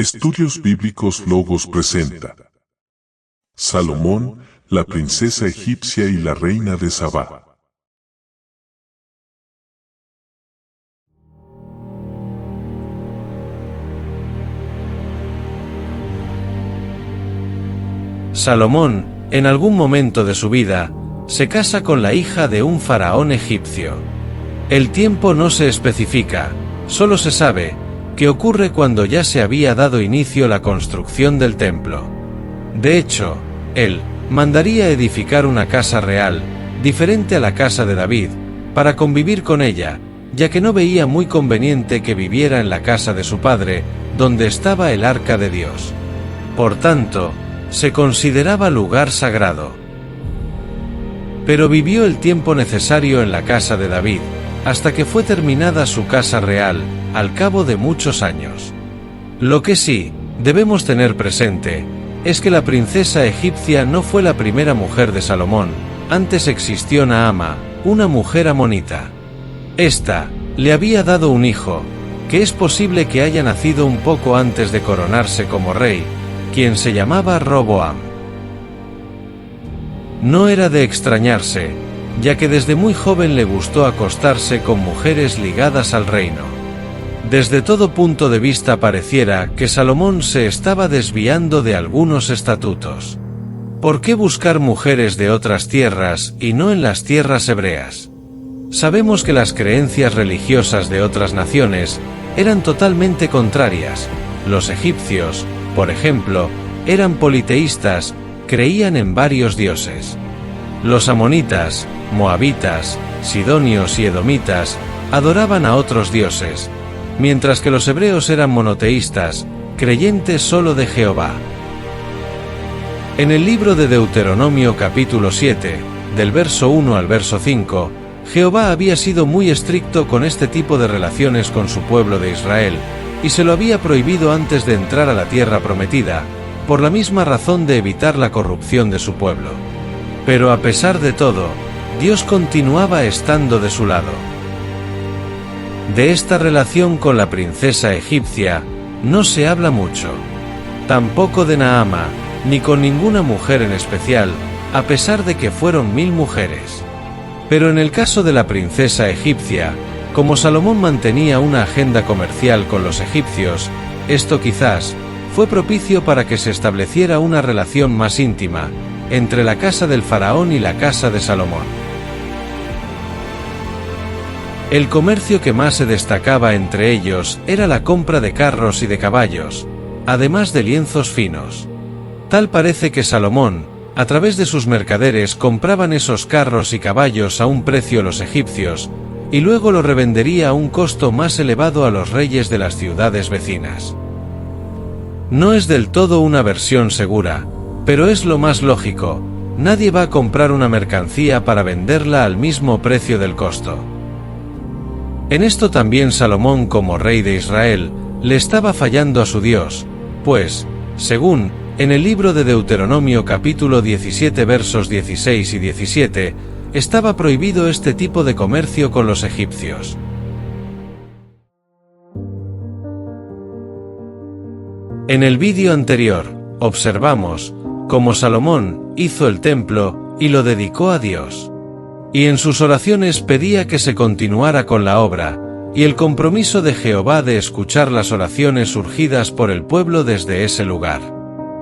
Estudios Bíblicos Logos presenta Salomón, la princesa egipcia y la reina de Sabá. Salomón, en algún momento de su vida, se casa con la hija de un faraón egipcio. El tiempo no se especifica, solo se sabe que ocurre cuando ya se había dado inicio la construcción del templo. De hecho, él mandaría edificar una casa real, diferente a la casa de David, para convivir con ella, ya que no veía muy conveniente que viviera en la casa de su padre, donde estaba el arca de Dios. Por tanto, se consideraba lugar sagrado. Pero vivió el tiempo necesario en la casa de David, hasta que fue terminada su casa real, al cabo de muchos años. Lo que sí debemos tener presente es que la princesa egipcia no fue la primera mujer de Salomón. Antes existió Naama, una mujer amonita. Esta le había dado un hijo, que es posible que haya nacido un poco antes de coronarse como rey, quien se llamaba Roboam. No era de extrañarse, ya que desde muy joven le gustó acostarse con mujeres ligadas al reino. Desde todo punto de vista pareciera que Salomón se estaba desviando de algunos estatutos. ¿Por qué buscar mujeres de otras tierras y no en las tierras hebreas? Sabemos que las creencias religiosas de otras naciones eran totalmente contrarias. Los egipcios, por ejemplo, eran politeístas, creían en varios dioses. Los amonitas, moabitas, sidonios y edomitas adoraban a otros dioses, mientras que los hebreos eran monoteístas, creyentes solo de Jehová. En el libro de Deuteronomio capítulo 7, del verso 1 al verso 5, Jehová había sido muy estricto con este tipo de relaciones con su pueblo de Israel, y se lo había prohibido antes de entrar a la tierra prometida, por la misma razón de evitar la corrupción de su pueblo. Pero a pesar de todo, Dios continuaba estando de su lado. De esta relación con la princesa egipcia no se habla mucho. Tampoco de Naama, ni con ninguna mujer en especial, a pesar de que fueron 1000 mujeres. Pero en el caso de la princesa egipcia, como Salomón mantenía una agenda comercial con los egipcios, esto quizás fue propicio para que se estableciera una relación más íntima entre la casa del faraón y la casa de Salomón. El comercio que más se destacaba entre ellos era la compra de carros y de caballos, además de lienzos finos. Tal parece que Salomón, a través de sus mercaderes, compraban esos carros y caballos a un precio los egipcios, y luego lo revendería a un costo más elevado a los reyes de las ciudades vecinas. No es del todo una versión segura, pero es lo más lógico. Nadie va a comprar una mercancía para venderla al mismo precio del costo. En esto también Salomón, como rey de Israel, le estaba fallando a su Dios, pues, según en el libro de Deuteronomio capítulo 17 versos 16 y 17, estaba prohibido este tipo de comercio con los egipcios. En el vídeo anterior, observamos cómo Salomón hizo el templo y lo dedicó a Dios. Y en sus oraciones pedía que se continuara con la obra, y el compromiso de Jehová de escuchar las oraciones surgidas por el pueblo desde ese lugar.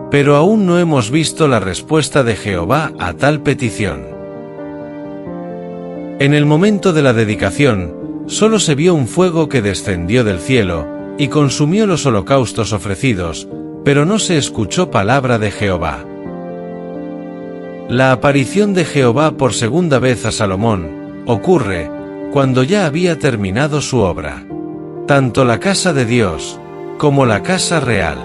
Pero aún no hemos visto la respuesta de Jehová a tal petición. En el momento de la dedicación, solo se vio un fuego que descendió del cielo, y consumió los holocaustos ofrecidos, pero no se escuchó palabra de Jehová. La aparición de Jehová por segunda vez a Salomón ocurre cuando ya había terminado su obra. Tanto la casa de Dios como la casa real.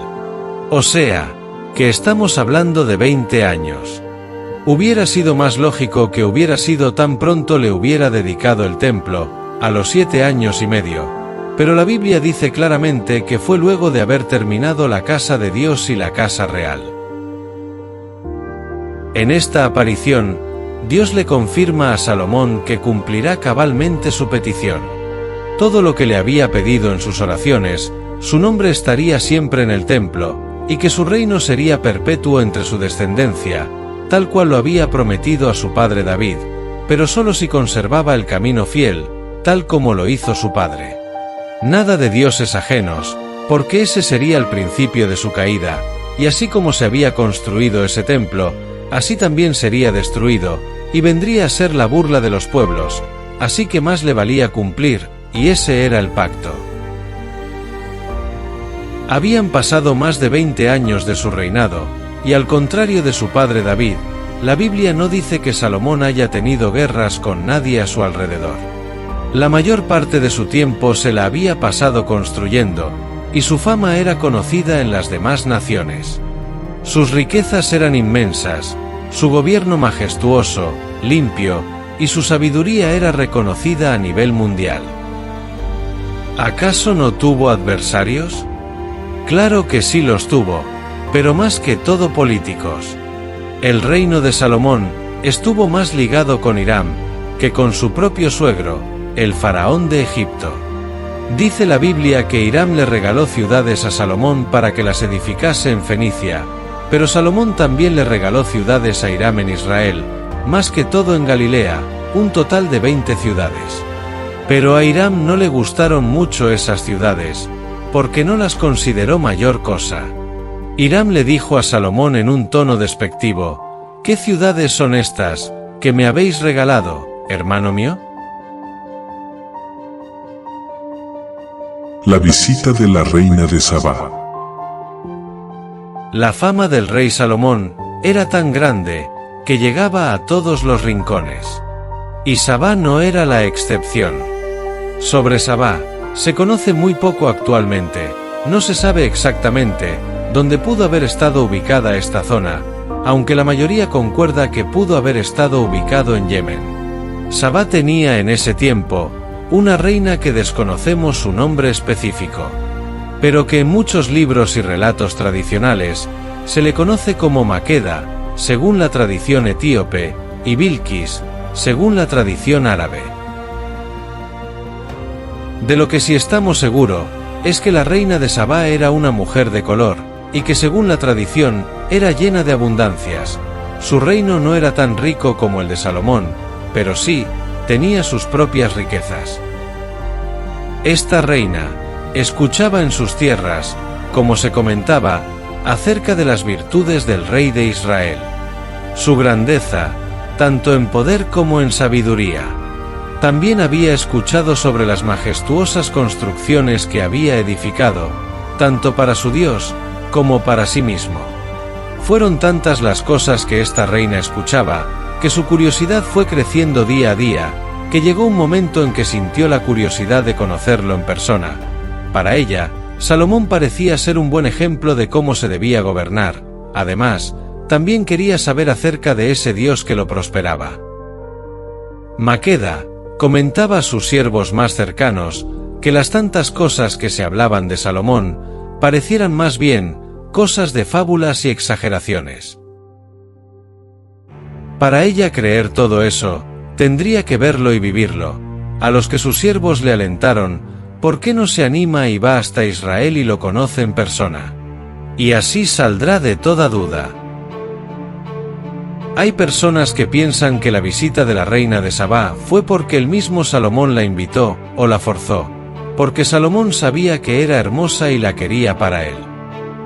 O sea, que estamos hablando de 20 años. Hubiera sido más lógico que hubiera sido tan pronto le hubiera dedicado el templo, a los 7 años y medio, pero la Biblia dice claramente que fue luego de haber terminado la casa de Dios y la casa real. En esta aparición, Dios le confirma a Salomón que cumplirá cabalmente su petición. Todo lo que le había pedido en sus oraciones su nombre estaría siempre en el templo, y que su reino sería perpetuo entre su descendencia, tal cual lo había prometido a su padre David, pero solo si conservaba el camino fiel, tal como lo hizo su padre. Nada de dioses ajenos, porque ese sería el principio de su caída, y así como se había construido ese templo, así también sería destruido, y vendría a ser la burla de los pueblos, así que más le valía cumplir, y ese era el pacto. Habían pasado más de 20 años de su reinado, y al contrario de su padre David, la Biblia no dice que Salomón haya tenido guerras con nadie a su alrededor. La mayor parte de su tiempo se la había pasado construyendo, y su fama era conocida en las demás naciones. Sus riquezas eran inmensas, su gobierno majestuoso, limpio, y su sabiduría era reconocida a nivel mundial. ¿Acaso no tuvo adversarios? Claro que sí los tuvo, pero más que todo políticos. El reino de Salomón estuvo más ligado con Hiram que con su propio suegro, el faraón de Egipto. Dice la Biblia que Hiram le regaló ciudades a Salomón para que las edificase en Fenicia, pero Salomón también le regaló ciudades a Hiram en Israel, más que todo en Galilea, un total de 20 ciudades. Pero a Hiram no le gustaron mucho esas ciudades, porque no las consideró mayor cosa. Hiram le dijo a Salomón en un tono despectivo: ¿qué ciudades son estas que me habéis regalado, hermano mío? La visita de la reina de Sabá. La fama del rey Salomón era tan grande que llegaba a todos los rincones. Y Sabá no era la excepción. Sobre Sabá se conoce muy poco actualmente, no se sabe exactamente dónde pudo haber estado ubicada esta zona, aunque la mayoría concuerda que pudo haber estado ubicado en Yemen. Sabá tenía en ese tiempo una reina que desconocemos su nombre específico, pero que en muchos libros y relatos tradicionales se le conoce como Maqueda, según la tradición etíope, y Bilquis, según la tradición árabe. De lo que sí estamos seguros es que la reina de Sabá era una mujer de color, y que según la tradición era llena de abundancias. Su reino no era tan rico como el de Salomón, pero sí tenía sus propias riquezas. Esta reina escuchaba en sus tierras, como se comentaba, acerca de las virtudes del rey de Israel, su grandeza, tanto en poder como en sabiduría. También había escuchado sobre las majestuosas construcciones que había edificado, tanto para su Dios como para sí mismo. Fueron tantas las cosas que esta reina escuchaba, que su curiosidad fue creciendo día a día, que llegó un momento en que sintió la curiosidad de conocerlo en persona. Para ella, Salomón parecía ser un buen ejemplo de cómo se debía gobernar. Además, también quería saber acerca de ese Dios que lo prosperaba. Maqueda comentaba a sus siervos más cercanos que las tantas cosas que se hablaban de Salomón parecieran más bien cosas de fábulas y exageraciones. Para ella creer todo eso, tendría que verlo y vivirlo, a los que sus siervos le alentaron: ¿por qué no se anima y va hasta Israel y lo conoce en persona? Y así saldrá de toda duda. Hay personas que piensan que la visita de la reina de Sabá fue porque el mismo Salomón la invitó, o la forzó, porque Salomón sabía que era hermosa y la quería para él.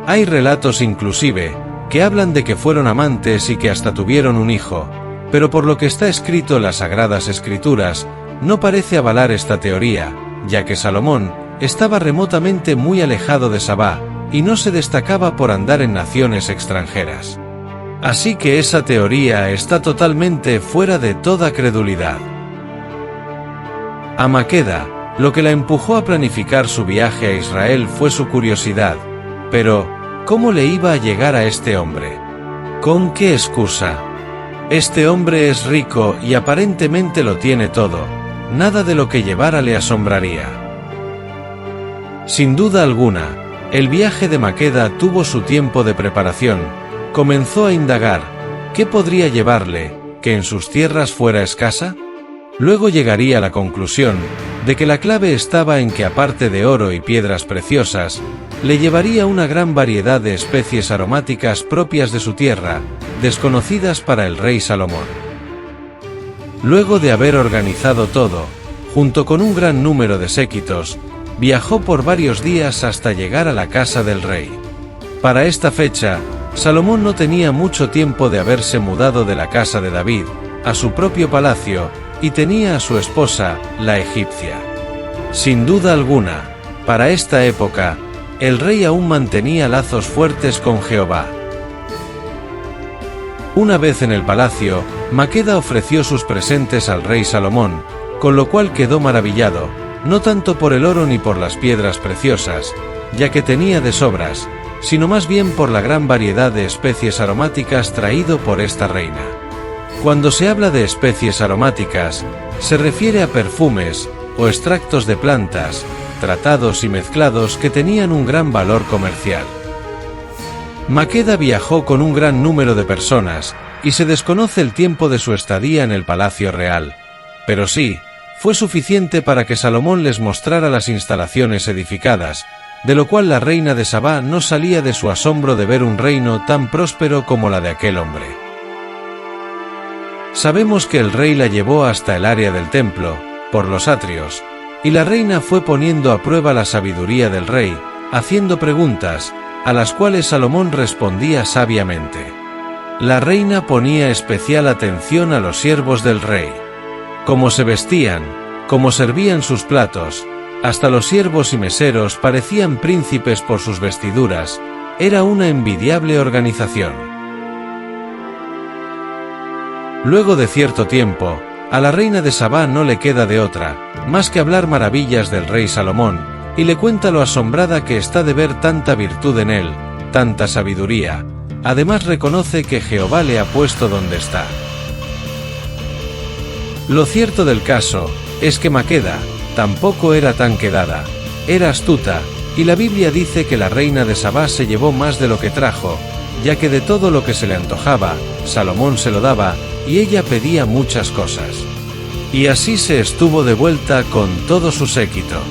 Hay relatos inclusive que hablan de que fueron amantes y que hasta tuvieron un hijo, pero por lo que está escrito en las Sagradas Escrituras, no parece avalar esta teoría, ya que Salomón estaba remotamente muy alejado de Sabá, y no se destacaba por andar en naciones extranjeras. Así que esa teoría está totalmente fuera de toda credulidad. A Maqueda, lo que la empujó a planificar su viaje a Israel fue su curiosidad. Pero, ¿cómo le iba a llegar a este hombre? ¿Con qué excusa? Este hombre es rico y aparentemente lo tiene todo. Nada de lo que llevara le asombraría. Sin duda alguna, el viaje de Maqueda tuvo su tiempo de preparación. Comenzó a indagar, ¿qué podría llevarle, que en sus tierras fuera escasa? Luego llegaría a la conclusión de que la clave estaba en que aparte de oro y piedras preciosas, le llevaría una gran variedad de especies aromáticas propias de su tierra, desconocidas para el rey Salomón. Luego de haber organizado todo, junto con un gran número de séquitos, viajó por varios días hasta llegar a la casa del rey. Para esta fecha, Salomón no tenía mucho tiempo de haberse mudado de la casa de David a su propio palacio y tenía a su esposa, la egipcia. Sin duda alguna, para esta época, el rey aún mantenía lazos fuertes con Jehová. Una vez en el palacio, Maqueda ofreció sus presentes al rey Salomón, con lo cual quedó maravillado, no tanto por el oro ni por las piedras preciosas, ya que tenía de sobras, sino más bien por la gran variedad de especies aromáticas traído por esta reina. Cuando se habla de especies aromáticas, se refiere a perfumes o extractos de plantas, tratados y mezclados que tenían un gran valor comercial. Maqueda viajó con un gran número de personas, y se desconoce el tiempo de su estadía en el palacio real, pero sí, fue suficiente para que Salomón les mostrara las instalaciones edificadas, de lo cual la reina de Sabá no salía de su asombro de ver un reino tan próspero como la de aquel hombre. Sabemos que el rey la llevó hasta el área del templo, por los atrios, y la reina fue poniendo a prueba la sabiduría del rey, haciendo preguntas, a las cuales Salomón respondía sabiamente. La reina ponía especial atención a los siervos del rey. Cómo se vestían, cómo servían sus platos, hasta los siervos y meseros parecían príncipes por sus vestiduras, era una envidiable organización. Luego de cierto tiempo, a la reina de Sabá no le queda de otra, más que hablar maravillas del rey Salomón, y le cuenta lo asombrada que está de ver tanta virtud en él, tanta sabiduría. Además reconoce que Jehová le ha puesto donde está. Lo cierto del caso es que Maqueda tampoco era tan quedada, era astuta, y la Biblia dice que la reina de Sabá se llevó más de lo que trajo, ya que de todo lo que se le antojaba, Salomón se lo daba, y ella pedía muchas cosas. Y así se estuvo de vuelta con todo su séquito.